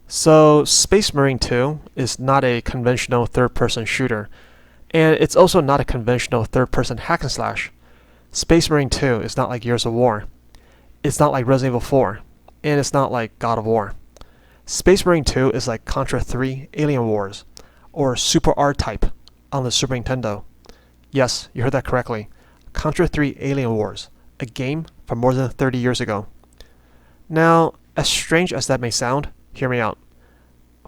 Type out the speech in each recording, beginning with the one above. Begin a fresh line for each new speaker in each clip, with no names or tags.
So, Space Marine 2 is not a conventional third-person shooter, and it's also not a conventional third-person hack and slash. Space Marine 2 is not like Gears of War. It's not like Resident Evil 4, and it's not like God of War. Space Marine 2 is like Contra 3 Alien Wars, or Super R-Type on the Super Nintendo. Yes, you heard that correctly. Contra 3 Alien Wars, a game from more than 30 years ago. Now, as strange as that may sound, hear me out.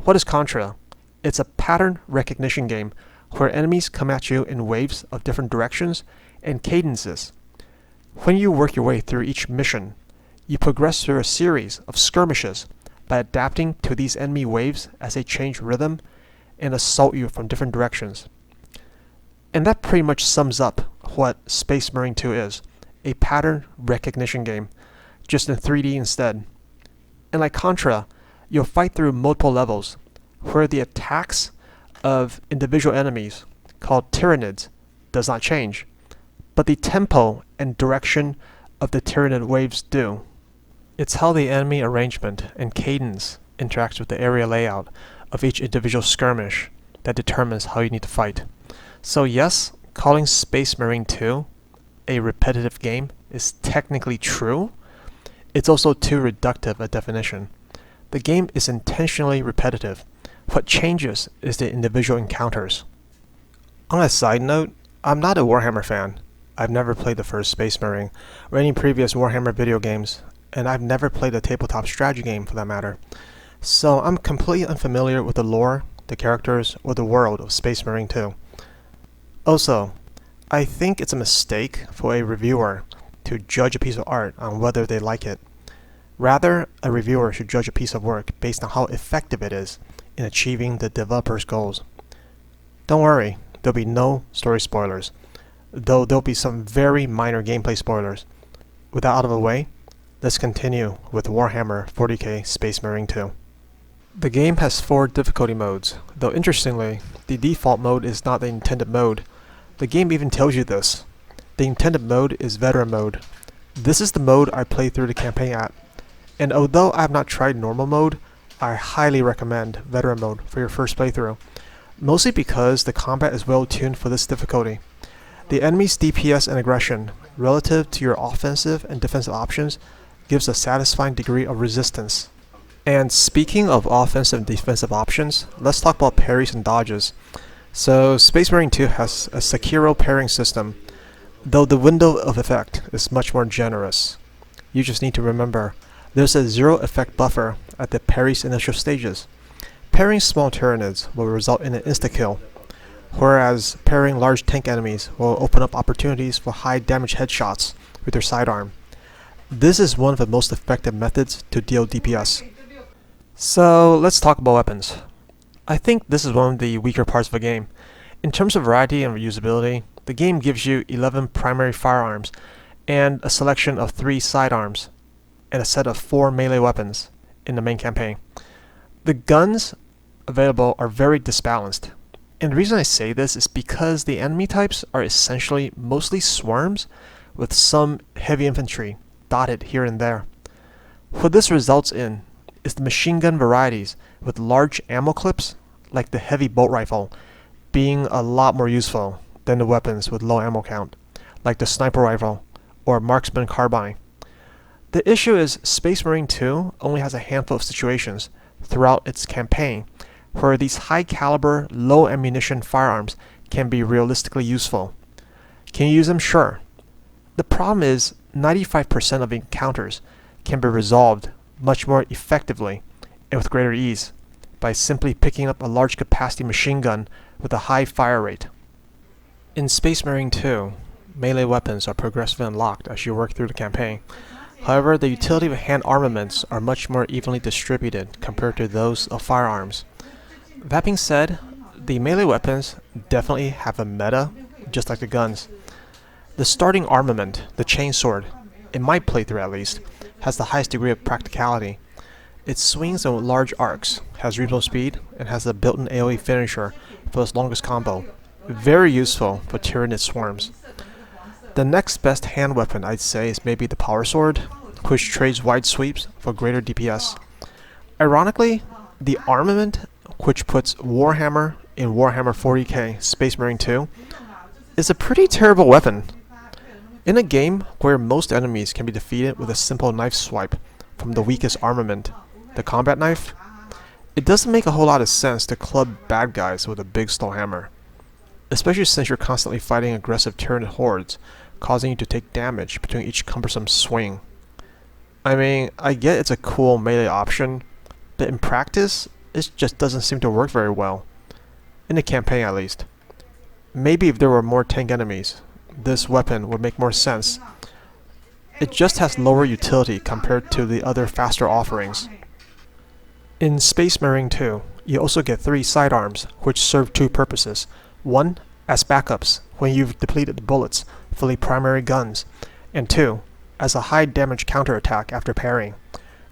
What is Contra? It's a pattern recognition game where enemies come at you in waves of different directions and cadences. When you work your way through each mission, you progress through a series of skirmishes by adapting to these enemy waves as they change rhythm and assault you from different directions. And that pretty much sums up what Space Marine 2 is, a pattern recognition game, just in 3D instead. And like Contra, you'll fight through multiple levels, where the attacks of individual enemies, called Tyranids, does not change, but the tempo and direction of the Tyranid waves do. It's how the enemy arrangement and cadence interacts with the area layout of each individual skirmish that determines how you need to fight. So yes, calling Space Marine 2 a repetitive game is technically true. It's also too reductive a definition. The game is intentionally repetitive. What changes is the individual encounters. On a side note, I'm not a Warhammer fan. I've never played the first Space Marine or any previous Warhammer video games, and I've never played a tabletop strategy game for that matter. So I'm completely unfamiliar with the lore, the characters, or the world of Space Marine 2. Also, I think it's a mistake for a reviewer to judge a piece of art on whether they like it. Rather, a reviewer should judge a piece of work based on how effective it is in achieving the developer's goals. Don't worry, there'll be no story spoilers, though there'll be some very minor gameplay spoilers. With that out of the way, let's continue with Warhammer 40k Space Marine 2. The game has 4 difficulty modes, though interestingly, the default mode is not the intended mode. The game even tells you this. The intended mode is Veteran mode. This is the mode I play through the campaign at, and although I have not tried normal mode, I highly recommend Veteran mode for your first playthrough, mostly because the combat is well tuned for this difficulty. The enemy's DPS and aggression, relative to your offensive and defensive options, gives a satisfying degree of resistance. And speaking of offensive and defensive options, let's talk about parries and dodges. So Space Marine 2 has a Sekiro parrying system, though the window of effect is much more generous. You just need to remember, there's a 0 effect buffer at the parry's initial stages. Parrying small Tyranids will result in an insta-kill, whereas parrying large tank enemies will open up opportunities for high damage headshots with your sidearm. This is one of the most effective methods to deal DPS. So let's talk about weapons. I think this is one of the weaker parts of the game. In terms of variety and reusability, the game gives you 11 primary firearms and a selection of 3 sidearms and a set of 4 melee weapons in the main campaign. The guns available are very disbalanced, and the reason I say this is because the enemy types are essentially mostly swarms with some heavy infantry dotted here and there. What this results in is the machine gun varieties with large ammo clips, like the heavy bolt rifle, being a lot more useful than the weapons with low ammo count, like the sniper rifle or marksman carbine. The issue is Space Marine 2 only has a handful of situations throughout its campaign where these high caliber, low ammunition firearms can be realistically useful. Can you use them? Sure. The problem is 95% of encounters can be resolved much more effectively and with greater ease by simply picking up a large capacity machine gun with a high fire rate. In Space Marine 2, melee weapons are progressively unlocked as you work through the campaign. However, the utility of hand armaments are much more evenly distributed compared to those of firearms. That being said, the melee weapons definitely have a meta, just like the guns. The starting armament, the chainsword, in my playthrough at least, has the highest degree of practicality. It swings in large arcs, has reasonable speed, and has a built-in AoE finisher for its longest combo. Very useful for Tyranid swarms. The next best hand weapon I'd say is maybe the power sword, which trades wide sweeps for greater DPS. Ironically, The armament, which puts Warhammer in Warhammer 40k Space Marine 2, is a pretty terrible weapon. In a game where most enemies can be defeated with a simple knife swipe from the weakest armament, the combat knife, it doesn't make a whole lot of sense to club bad guys with a big steel hammer, especially since you're constantly fighting aggressive Tyranid hordes, causing you to take damage between each cumbersome swing. I mean, I get it's a cool melee option, but in practice, it just doesn't seem to work very well. In the campaign at least. Maybe if there were more tank enemies, this weapon would make more sense. It just has lower utility compared to the other faster offerings. In Space Marine 2, you also get 3 sidearms, which serve 2 purposes. 1, as backups when you've depleted the bullets for the primary guns, and 2, as a high damage counterattack after parrying.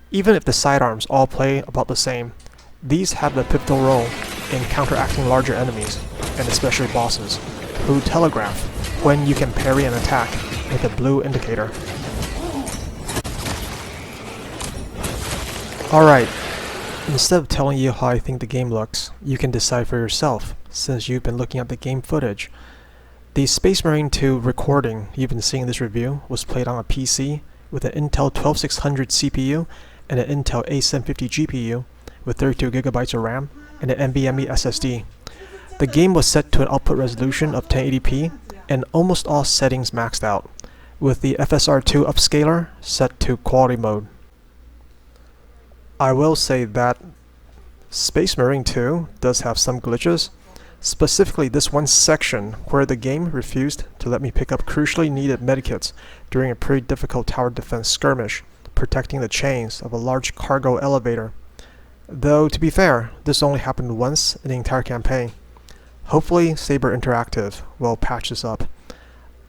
Even if the sidearms all play about the same, these have a pivotal role in counteracting larger enemies, and especially bosses, who telegraph when you can parry an attack with a blue indicator. Alright, instead of telling you how I think the game looks, you can decide for yourself, since you've been looking at the game footage. The Space Marine 2 recording you've been seeing in this review was played on a PC with an Intel 12600 CPU and an Intel A750 GPU with 32GB of RAM and an NVMe SSD. The game was set to an output resolution of 1080p and almost all settings maxed out, with the FSR2 upscaler set to quality mode. I will say that Space Marine 2 does have some glitches, specifically this one section where the game refused to let me pick up crucially needed medikits during a pretty difficult tower defense skirmish, protecting the chains of a large cargo elevator. Though, to be fair, this only happened once in the entire campaign. Hopefully, Saber Interactive will patch this up.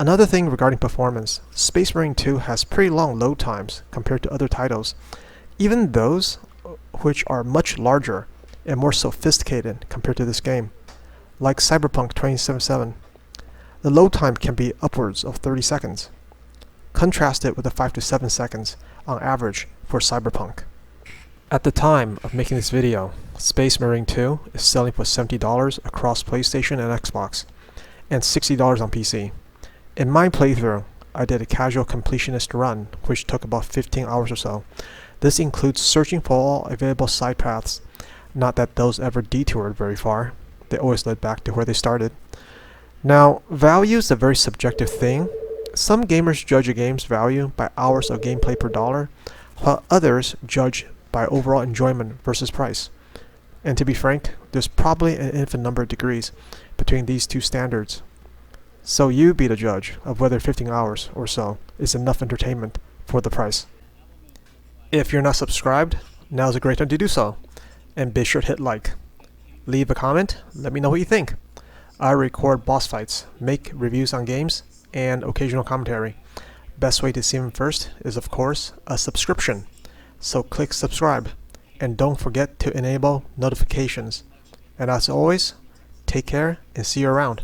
Another thing regarding performance, Space Marine 2 has pretty long load times compared to other titles, even those which are much larger and more sophisticated compared to this game, like Cyberpunk 2077. The load time can be upwards of 30 seconds. Contrast it with the 5 to 7 seconds on average for Cyberpunk. At the time of making this video, Space Marine 2 is selling for $70 across PlayStation and Xbox, and $60 on PC. In my playthrough, I did a casual completionist run, which took about 15 hours or so. This includes searching for all available side paths, not that those ever detoured very far. They always led back to where they started. Now, value is a very subjective thing. Some gamers judge a game's value by hours of gameplay per dollar, while others judge by overall enjoyment versus price. And to be frank, there's probably an infinite number of degrees between these two standards. So you be the judge of whether 15 hours or so is enough entertainment for the price. If you're not subscribed, now's a great time to do so. And be sure to hit like. Leave a comment, let me know what you think. I record boss fights, make reviews on games, and occasional commentary. Best way to see them first is, of course, a subscription. So click subscribe, and don't forget to enable notifications. And as always, take care and see you around.